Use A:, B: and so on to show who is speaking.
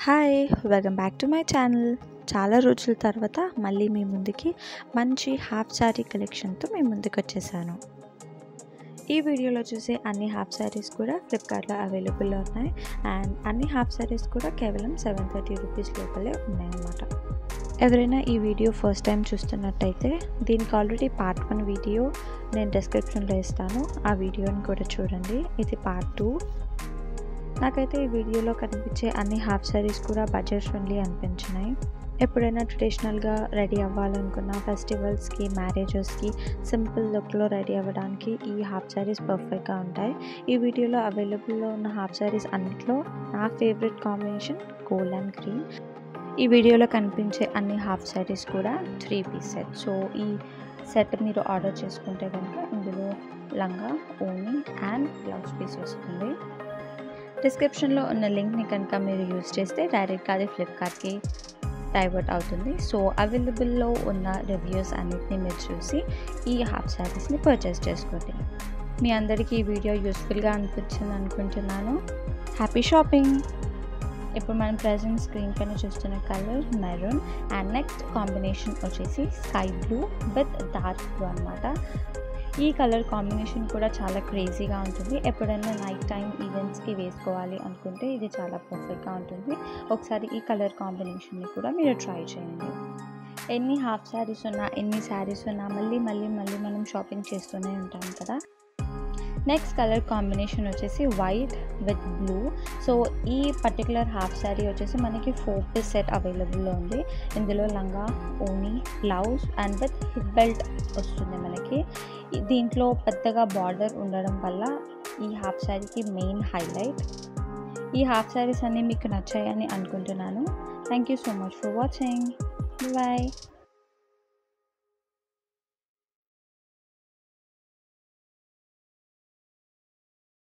A: Hi welcome back to my channel. చాలా రోజుల తర్వాత మళ్ళీ మీ ముందుకి మంచి హాఫ్ శారీ కలెక్షన్తో మీ ముందుకు వచ్చేసాను. ఈ వీడియోలో చూసే అన్ని హాఫ్ శారీస్ కూడా ఫ్లిప్కార్ట్లో అవైలబుల్లో ఉన్నాయి. అండ్ అన్ని హాఫ్ శారీస్ కూడా కేవలం 730 రూపీస్ లోపలే ఉన్నాయన్నమాట. ఎవరైనా ఈ వీడియో ఫస్ట్ టైం చూస్తున్నట్టయితే దీనికి ఆల్రెడీ పార్ట్ 1 వీడియో నేను డిస్క్రిప్షన్లో ఇస్తాను, ఆ వీడియోని కూడా చూడండి. ఇది పార్ట్ 2. నాకైతే ఈ వీడియోలో కనిపించే అన్ని హాఫ్ శారీస్ కూడా బడ్జెట్ ఫ్రెండ్లీ అనిపించినాయి. ఎప్పుడైనా ట్రెడిషనల్గా రెడీ అవ్వాలనుకున్న ఫెస్టివల్స్కి, మ్యారేజెస్కి సింపుల్ లుక్లో రెడీ అవ్వడానికి ఈ హాఫ్ శారీస్ పర్ఫెక్ట్గా ఉంటాయి. ఈ వీడియోలో అవైలబుల్లో ఉన్న హాఫ్ శారీస్ అన్నిట్లో నా favourite combination gold and green. ఈ వీడియోలో కనిపించే అన్ని హాఫ్ శారీస్ కూడా 3 పీస్ సెట్. సో ఈ సెట్ మీరు ఆర్డర్ చేసుకుంటే కనుక ఇందులో లంగా, ఓని అండ్ బ్లౌజ్ పీస్ వస్తుంది. డిస్క్రిప్షన్లో ఉన్న లింక్ని కనుక మీరు యూజ్ చేస్తే డైరెక్ట్గా అది ఫ్లిప్కార్ట్కి డైవర్ట్ అవుతుంది. సో అవైలబుల్లో ఉన్న రివ్యూస్ అన్నిటిని మీరు చూసి ఈ హాఫ్ శారీస్ని పర్చేస్ చేసుకోండి. మీ అందరికీ ఈ వీడియో యూస్ఫుల్గా అనిపించింది అనుకుంటున్నాను. Happy shopping. ఇప్పుడు మనం ప్రజెంట్ స్క్రీన్ పైన చూస్తున్న colour maroon and next combination వచ్చేసి sky blue with dark blue అనమాట. ఈ కలర్ కాంబినేషన్ కూడా చాలా క్రేజీగా ఉంటుంది. ఎప్పుడైనా నైట్ టైం ఈవెంట్స్కి వేసుకోవాలి అనుకుంటే ఇది చాలా పర్ఫెక్ట్గా ఉంటుంది. ఒకసారి ఈ కలర్ కాంబినేషన్ని కూడా మీరు ట్రై చేయండి. ఎన్ని హాఫ్ శారీస్ ఉన్నా, ఎన్ని శారీస్ ఉన్నా మళ్ళీ మనం షాపింగ్ చేస్తూనే ఉంటాం కదా. నెక్స్ట్ కలర్ కాంబినేషన్ వచ్చేసి వైట్ విత్ బ్లూ. సో ఈ పర్టికులర్ హాఫ్ శారీ వచ్చేసి మనకి 4 పీస్ సెట్ అవైలబుల్లో ఉంది. ఇందులో లంగా, ఓని, blouse and with hip belt వస్తుంది మనకి. దీంట్లో పెద్దగా బార్డర్ ఉండడం వల్ల ఈ హాఫ్ శారీకి మెయిన్ హైలైట్. ఈ హాఫ్ శారీస్ అన్నీ మీకు నచ్చాయని అనుకుంటున్నాను. Thank you so much for watching. Bye.